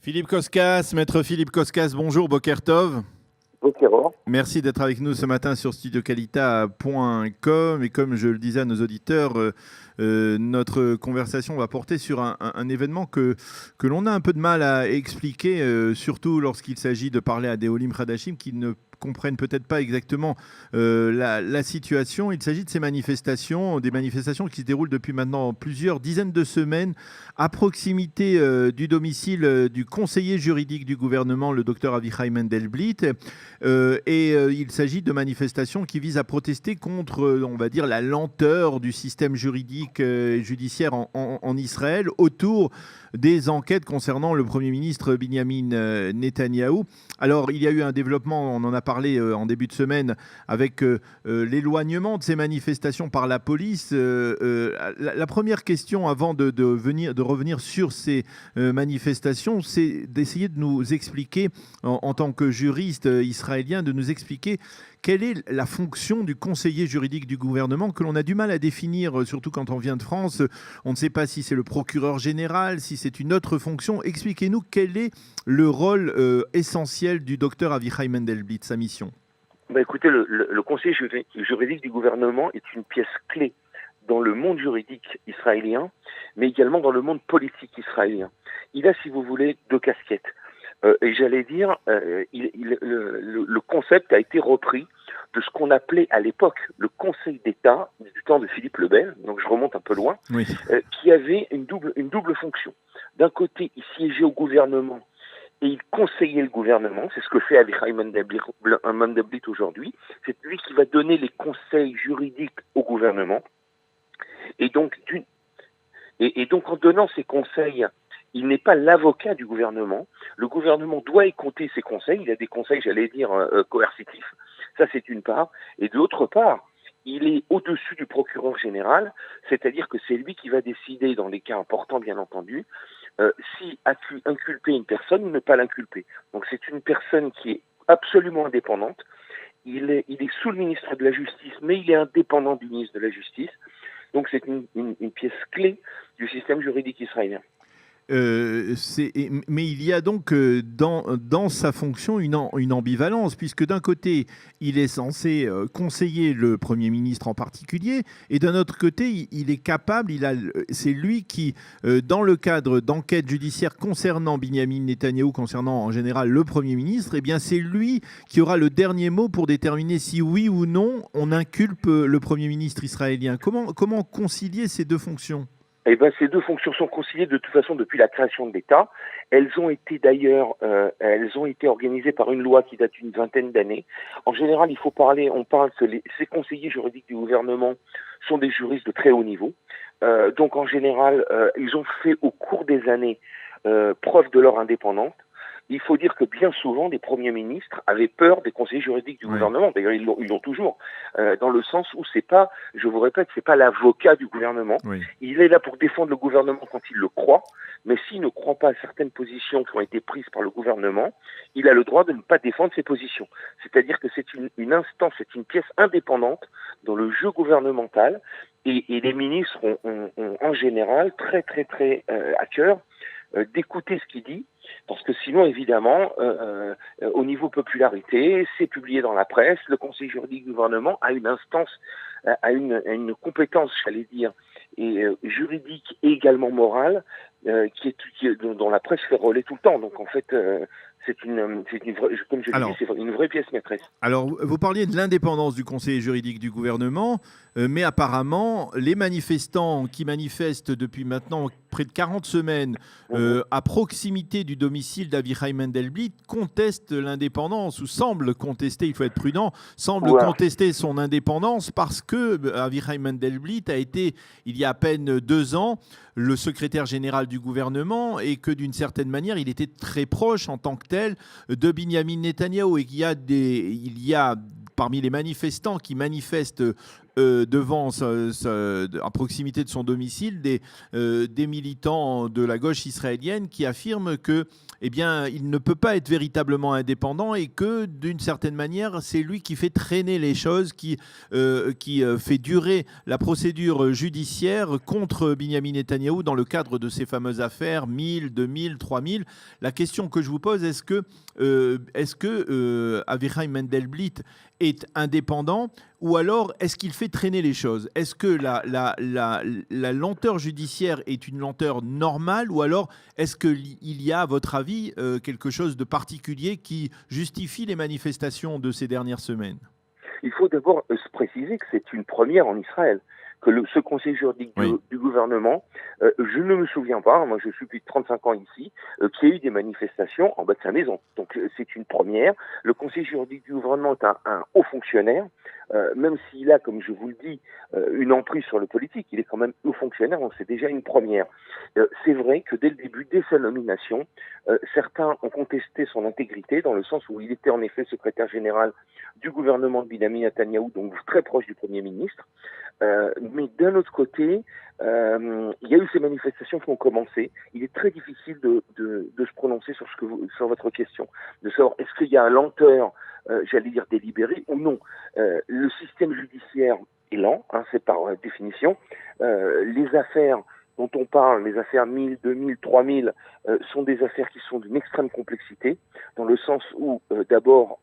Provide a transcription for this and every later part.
Philippe Koskas, maître Philippe Koskas, bonjour, Boker Tov. Boker. Merci d'être avec nous ce matin sur studioqualita.com. Et comme je le disais à nos auditeurs, notre conversation va porter sur un événement que l'on a un peu de mal à expliquer, surtout lorsqu'il s'agit de parler à des Olim Hadashim qui ne comprennent peut-être pas exactement la situation. Il s'agit de ces manifestations, des manifestations qui se déroulent depuis maintenant plusieurs dizaines de semaines à proximité du domicile du conseiller juridique du gouvernement, le docteur Avichai Mendelblit. Il s'agit de manifestations qui visent à protester contre, on va dire, la lenteur du système juridique et judiciaire en Israël autour des enquêtes concernant le Premier ministre Binyamin Netanyahou. Alors, il y a eu un développement, on en a parlé en début de semaine, avec l'éloignement de ces manifestations par la police. La première question, avant de revenir sur ces manifestations, c'est d'essayer de nous expliquer, en tant que juriste israélien, de nous expliquer quelle est la fonction du conseiller juridique du gouvernement que l'on a du mal à définir, surtout quand on vient de France. On ne sait pas si c'est le procureur général, si c'est une autre fonction. Expliquez-nous quel est le rôle essentiel du docteur Avichai Mendelblit, sa mission. Écoutez, le conseiller juridique du gouvernement est une pièce clé dans le monde juridique israélien, mais également dans le monde politique israélien. Il a, si vous voulez, deux casquettes. Et j'allais dire, le concept a été repris de ce qu'on appelait à l'époque le Conseil d'État du temps de Philippe le Bel, donc je remonte un peu loin, oui. Qui avait une double fonction. D'un côté, il siégeait au gouvernement et il conseillait le gouvernement, c'est ce que fait Avichai Mendelblit aujourd'hui, c'est lui qui va donner les conseils juridiques au gouvernement, et donc en donnant ces conseils, il n'est pas l'avocat du gouvernement. Le gouvernement doit écouter ses conseils. Il a des conseils, j'allais dire, coercitifs. Ça, c'est une part. Et de l'autre part, il est au-dessus du procureur général, c'est-à-dire que c'est lui qui va décider, dans les cas importants, bien entendu, si inculper une personne ou ne pas l'inculper. Donc, c'est une personne qui est absolument indépendante. Il est sous le ministre de la Justice, mais il est indépendant du ministre de la Justice. Donc, c'est une pièce clé du système juridique israélien. Mais il y a donc dans sa fonction une ambivalence, puisque d'un côté, il est censé conseiller le Premier ministre en particulier, et d'un autre côté, il est capable, c'est lui qui, dans le cadre d'enquêtes judiciaires concernant Binyamin Netanyahou, concernant en général le Premier ministre, eh bien c'est lui qui aura le dernier mot pour déterminer si oui ou non on inculpe le Premier ministre israélien. Comment concilier ces deux fonctions ? Ces deux fonctions sont conciliées de toute façon depuis la création de l'État. Elles ont été d'ailleurs, organisées par une loi qui date d'une vingtaine d'années. En général, on parle que ces conseillers juridiques du gouvernement sont des juristes de très haut niveau. Donc en général, ils ont fait au cours des années preuve de leur indépendance. Il faut dire que bien souvent, les premiers ministres avaient peur des conseillers juridiques du gouvernement. D'ailleurs, ils l'ont toujours, dans le sens où c'est pas l'avocat du gouvernement. Oui. Il est là pour défendre le gouvernement quand il le croit, mais s'il ne croit pas à certaines positions qui ont été prises par le gouvernement, il a le droit de ne pas défendre ces positions. C'est-à-dire que c'est une instance, c'est une pièce indépendante dans le jeu gouvernemental, et les ministres ont en général très très très à cœur d'écouter ce qu'il dit, parce que sinon, évidemment, au niveau popularité, c'est publié dans la presse, le Conseil juridique du gouvernement a une instance, a une compétence, j'allais dire, et juridique et également morale, dont la presse fait relais tout le temps. Donc en fait, c'est une vraie, comme je l'ai dit, c'est une vraie pièce maîtresse. Alors, vous parliez de l'indépendance du conseiller juridique du gouvernement, mais apparemment, les manifestants qui manifestent depuis maintenant près de 40 semaines à proximité du domicile d'Avichai Mendelblit contestent l'indépendance, ou semblent contester, il faut être prudent, contester son indépendance parce que Avichai Mendelblit a été, il y a à peine 2 ans, le secrétaire général du gouvernement, et que d'une certaine manière, il était très proche en tant que tel de Binyamin Netanyahou, et qu'il y a parmi les manifestants qui manifestent à proximité de son domicile, des militants de la gauche israélienne qui affirment que, eh bien, il ne peut pas être véritablement indépendant et que, d'une certaine manière, c'est lui qui fait traîner les choses, qui fait durer la procédure judiciaire contre Binyamin Netanyahou dans le cadre de ces fameuses affaires 1000, 2000, 3000. La question que je vous pose, est-ce que Avichai Mendelblit est indépendant ou alors est-ce qu'il fait traîner les choses? Est-ce que la lenteur judiciaire est une lenteur normale ou alors est-ce qu'il y a, à votre avis, quelque chose de particulier qui justifie les manifestations de ces dernières semaines? Il faut d'abord se préciser que c'est une première en Israël, que ce conseil juridique du gouvernement, je ne me souviens pas, moi je suis depuis 35 ans ici, qu'il y a eu des manifestations en bas de sa maison. Donc c'est une première. Le conseil juridique du gouvernement est un haut fonctionnaire, même s'il a, comme je vous le dis, une emprise sur le politique, il est quand même haut fonctionnaire, donc c'est déjà une première. C'est vrai que dès le début, dès sa nomination, certains ont contesté son intégrité, dans le sens où il était en effet secrétaire général du gouvernement de Binyamin Netanyahou, donc très proche du Premier ministre. Mais d'un autre côté, il y a eu ces manifestations qui ont commencé. Il est très difficile de se prononcer sur votre question, de savoir est-ce qu'il y a une lenteur, j'allais dire délibérée ou non. Le système judiciaire est lent, c'est par définition. Les affaires dont on parle, les affaires 1000, 2000, 3000, sont des affaires qui sont d'une extrême complexité, dans le sens où, d'abord,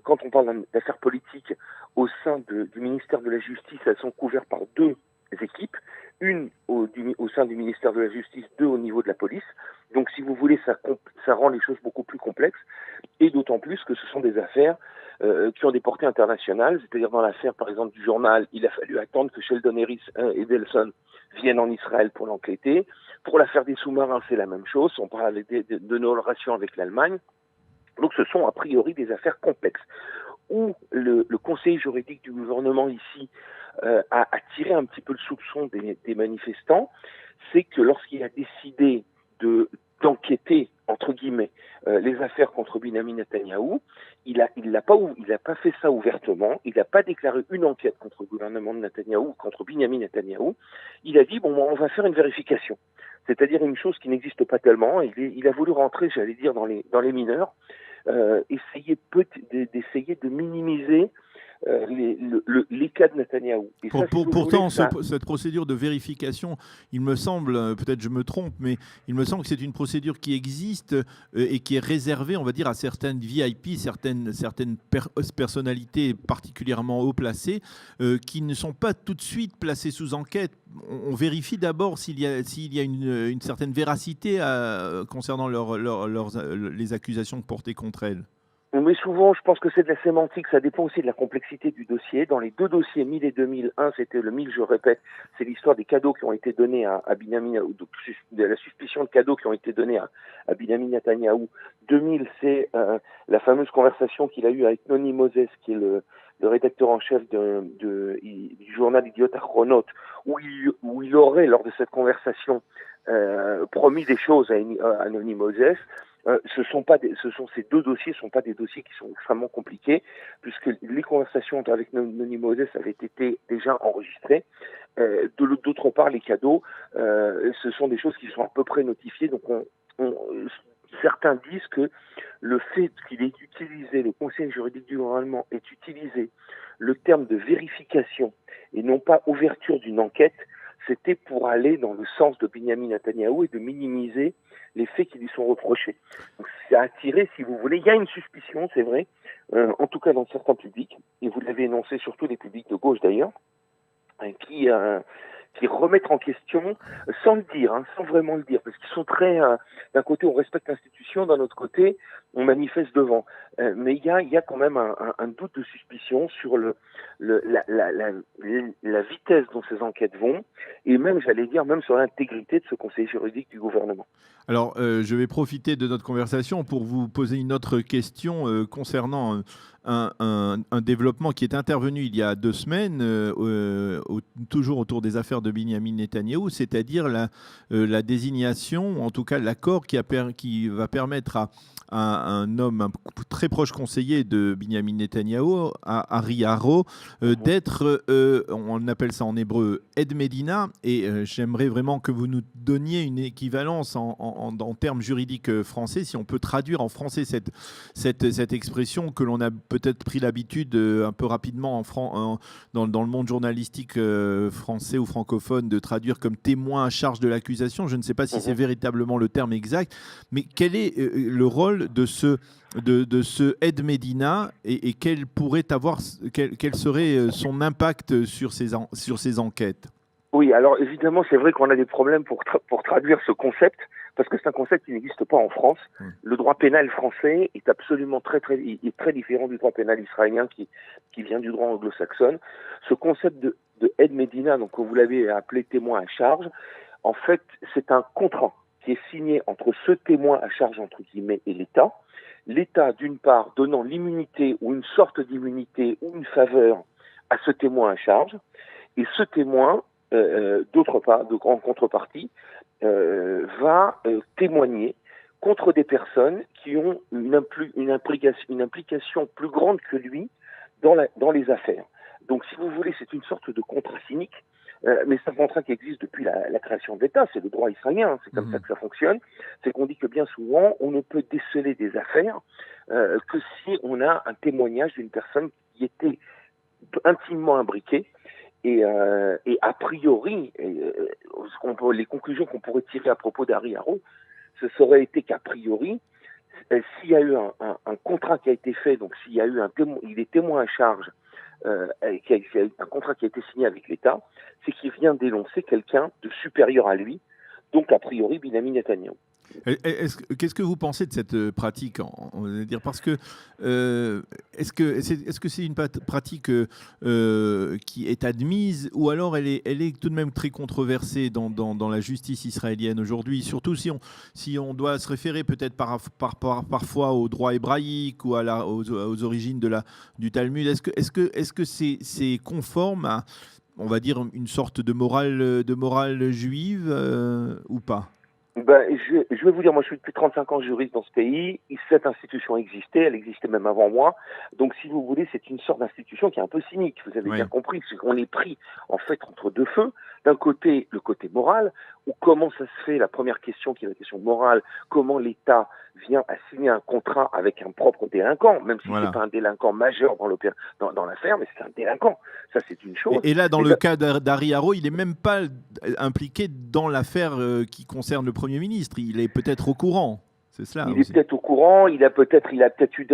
quand on parle d'affaires politiques, au sein du ministère de la Justice, elles sont couvertes par deux équipes, une au sein du ministère de la Justice, deux au niveau de la police. Donc, si vous voulez, ça rend les choses beaucoup plus complexes, et d'autant plus que ce sont des affaires qui ont des portées internationales, c'est-à-dire dans l'affaire, par exemple, du journal, il a fallu attendre que Sheldon Harris et Delson viennent en Israël pour l'enquêter. Pour l'affaire des sous-marins, c'est la même chose, on parle de nos relations avec l'Allemagne. Donc, ce sont a priori des affaires complexes, où le conseil juridique du gouvernement ici a tiré un petit peu le soupçon des manifestants, c'est que lorsqu'il a décidé d'enquêter, entre guillemets, les affaires contre Binyamin Netanyahou, il n'a pas fait ça ouvertement, il n'a pas déclaré une enquête contre le gouvernement de Netanyahou, contre Binyamin Netanyahou. Il a dit, bon, on va faire une vérification. C'est-à-dire une chose qui n'existe pas tellement. Il a voulu rentrer, j'allais dire, dans les mineurs, essayer de minimiser les cas de Netanyahou. Pourtant, cette procédure de vérification, il me semble, peut-être je me trompe, mais il me semble que c'est une procédure qui existe et qui est réservée, on va dire, à certaines VIP, certaines personnalités particulièrement haut placées, qui ne sont pas tout de suite placées sous enquête. On vérifie d'abord s'il y a une certaine véracité concernant les accusations portées contre elles. Mais souvent, je pense que c'est de la sémantique, ça dépend aussi de la complexité du dossier. Dans les deux dossiers 1000 et 2001, c'était le 1000, je répète, c'est l'histoire des cadeaux qui ont été donnés à Binyamin, de la suspicion de cadeaux qui ont été donnés à Binyamin Netanyahou. 2000, c'est la fameuse conversation qu'il a eue avec Noni Moses, qui est le rédacteur en chef du journal Idiot Achronot, où il aurait, lors de cette conversation, promis des choses à Noni Moses. Ces deux dossiers sont pas des dossiers qui sont extrêmement compliqués, puisque les conversations avec Noni Moses avaient été déjà enregistrées. D'autre part, les cadeaux, ce sont des choses qui sont à peu près notifiées. Donc, certains disent que le fait qu'il ait utilisé, le conseil juridique du gouvernement ait utilisé le terme de vérification et non pas ouverture d'une enquête, c'était pour aller dans le sens de Binyamin Netanyahou et de minimiser les faits qui lui sont reprochés. Donc, ça a attiré, si vous voulez, il y a une suspicion, c'est vrai, en tout cas dans certains publics, et vous l'avez énoncé, surtout les publics de gauche d'ailleurs, qui remettent en question, sans le dire, sans vraiment le dire, parce qu'ils sont très, d'un côté on respecte l'institution, d'un autre côté on manifeste devant. Mais il y a quand même un doute de suspicion sur la vitesse dont ces enquêtes vont, et même, j'allais dire, même sur l'intégrité de ce conseil juridique du gouvernement. Alors, je vais profiter de notre conversation pour vous poser une autre question concernant un développement qui est intervenu il y a 2 semaines, toujours autour des affaires de Binyamin Netanyahou, c'est-à-dire la désignation, ou en tout cas l'accord qui va permettre à un homme très proche conseiller de Binyamin Netanyahou, Ari Haro, d'être, on appelle ça en hébreu, Ed Medina. Et j'aimerais vraiment que vous nous donniez une équivalence en termes juridiques français, si on peut traduire en français cette expression que l'on a peut-être pris l'habitude un peu rapidement dans le monde journalistique français ou francophone de traduire comme témoin à charge de l'accusation. Je ne sais pas si c'est véritablement le terme exact, mais quel est le rôle de ce Ed Medina et quel serait son impact sur ces enquêtes? Oui, alors évidemment, c'est vrai qu'on a des problèmes pour traduire ce concept, parce que c'est un concept qui n'existe pas en France. Le droit pénal français est absolument très différent du droit pénal israélien qui vient du droit anglo-saxonne. Ce concept de Ed Medina, donc vous l'avez appelé témoin à charge, en fait, c'est un contrat qui est signé entre ce témoin à charge, entre guillemets, et l'État. L'État, d'une part, donnant l'immunité ou une sorte d'immunité ou une faveur à ce témoin à charge, et ce témoin, d'autre part, en contrepartie, va témoigner contre des personnes qui ont une implication plus grande que lui dans les affaires. Donc, si vous voulez, c'est une sorte de contrat cynique, mais c'est un contrat qui existe depuis la création de l'État, c'est le droit israélien, c'est comme ça que ça fonctionne. C'est qu'on dit que bien souvent, on ne peut déceler des affaires que si on a un témoignage d'une personne qui était intimement imbriquée. Et a priori, les conclusions qu'on pourrait tirer à propos d'Ari Haro, ce serait été qu'à priori, s'il y a eu un contrat qui a été fait, donc s'il y a eu il est témoin à charge, qu'il y a eu un contrat qui a été signé avec l'État, c'est qu'il vient dénoncer quelqu'un de supérieur à lui, donc a priori Binyamin Netanyahou. Qu'est-ce que vous pensez de cette pratique, on va dire, parce que est-ce que c'est une pratique qui est admise, ou alors elle est tout de même très controversée dans la justice israélienne aujourd'hui, surtout si on doit se référer peut-être parfois au droit hébraïque ou aux origines du Talmud. Est-ce que c'est conforme à, on va dire, une sorte de morale juive ou pas? Je vais vous dire, moi je suis depuis 35 ans juriste dans ce pays, cette institution existait, elle existait même avant moi, donc si vous voulez, c'est une sorte d'institution qui est un peu cynique, vous avez bien compris, c'est qu'on est pris en fait entre deux feux, d'un côté le côté moral, ou comment ça se fait, la première question qui est la question morale, comment l'État vient à signer un contrat avec un propre délinquant, même si c'est pas un délinquant majeur dans l'affaire, mais c'est un délinquant, ça c'est une chose. Et là, dans le cas d'Ari Haro, il n'est même pas impliqué dans l'affaire qui concerne le Premier ministre, il est peut-être au courant. C'est cela. Il est peut-être au courant, il a peut-être eu,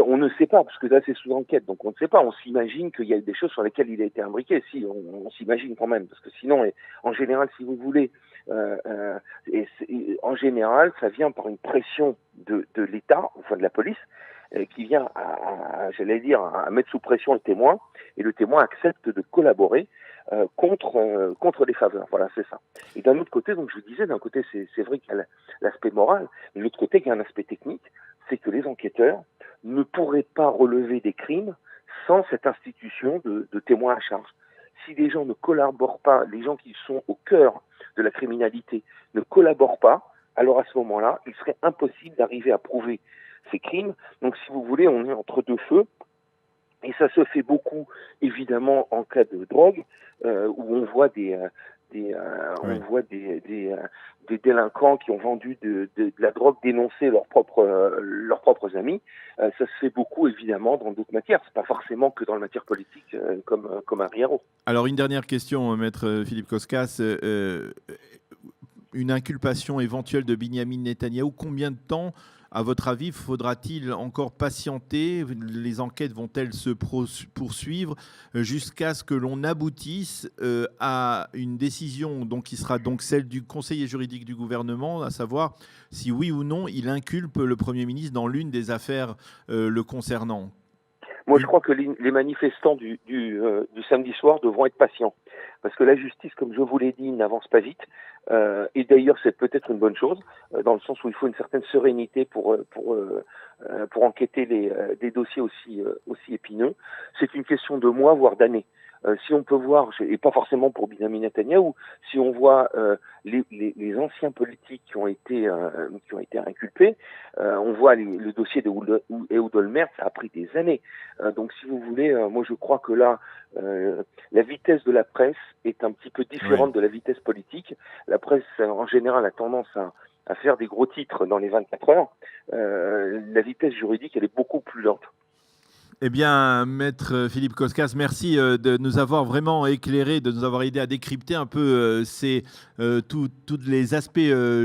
on ne sait pas, parce que là c'est sous enquête, donc on ne sait pas, on s'imagine qu'il y a des choses sur lesquelles il a été imbriqué, si, on s'imagine quand même, parce que sinon, en général, si vous voulez, en général, ça vient par une pression de l'État, enfin de la police, qui vient j'allais dire, à mettre sous pression le témoin, et le témoin accepte de collaborer contre les faveurs. Voilà, c'est ça. Et d'un autre côté, donc je vous disais, d'un côté, c'est vrai qu'il y a l'aspect moral, mais de l'autre côté, il y a un aspect technique, c'est que les enquêteurs ne pourraient pas relever des crimes sans cette institution de témoins à charge. Si les gens ne collaborent pas, les gens qui sont au cœur de la criminalité ne collaborent pas, alors à ce moment-là, il serait impossible d'arriver à prouver ces crimes. Donc si vous voulez, on est entre deux feux. Et ça se fait beaucoup, évidemment, en cas de drogue, où on voit des délinquants qui ont vendu de la drogue dénoncer leurs propres amis. Ça se fait beaucoup, évidemment, dans d'autres matières. C'est pas forcément que dans la matière politique, comme Ari Haro. Alors, une dernière question, maître Philippe Koskas. Une inculpation éventuelle de Binyamin Netanyahou, combien de temps, à votre avis, faudra-t-il encore patienter? Les enquêtes vont-elles se poursuivre jusqu'à ce que l'on aboutisse à une décision qui sera donc celle du conseiller juridique du gouvernement, à savoir si oui ou non il inculpe le Premier ministre dans l'une des affaires le concernant? Moi, je crois que les manifestants du samedi soir devront être patients. Parce que la justice, comme je vous l'ai dit, n'avance pas vite. Et d'ailleurs, c'est peut-être une bonne chose, dans le sens où il faut une certaine sérénité pour enquêter des dossiers aussi épineux. C'est une question de mois, voire d'années. si on peut voir, et pas forcément pour Benjamin Netanyahou, si on voit les anciens politiques qui ont été inculpés, on voit le dossier de Ehud Olmert, ça a pris des années. Donc si vous voulez, moi je crois que là, la vitesse de la presse est un petit peu différente de la vitesse politique. La presse, en général, a tendance à faire des gros titres dans les 24 heures. La vitesse juridique, elle est beaucoup plus lente. Eh bien, Maître Philippe Koskas, merci de nous avoir vraiment éclairé, de nous avoir aidé à décrypter un peu tous les aspects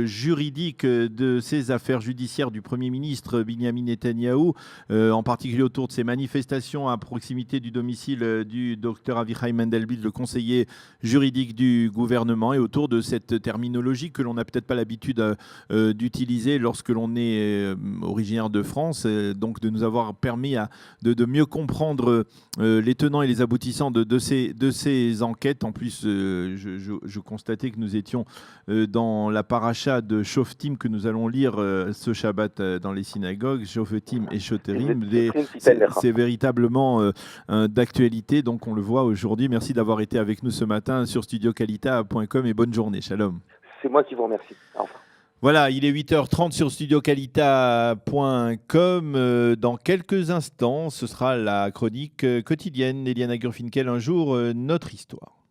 juridiques de ces affaires judiciaires du Premier ministre Benjamin Netanyahou, en particulier autour de ces manifestations à proximité du domicile du docteur Avichai Mendelblit, le conseiller juridique du gouvernement, et autour de cette terminologie que l'on n'a peut-être pas l'habitude d'utiliser lorsque l'on est originaire de France, donc de nous avoir permis de mieux comprendre les tenants et les aboutissants de ces enquêtes. En plus, je constatais que nous étions dans la paracha de Shoftim que nous allons lire ce Shabbat dans les synagogues, Shoftim et Shoterim. C'est véritablement d'actualité, donc on le voit aujourd'hui. Merci d'avoir été avec nous ce matin sur studiokalita.com et bonne journée. Shalom. C'est moi qui vous remercie. Au revoir. Voilà, il est 8h30 sur studiokalita.com. Dans quelques instants, ce sera la chronique quotidienne. Eliana Gurfinkel, un jour, notre histoire.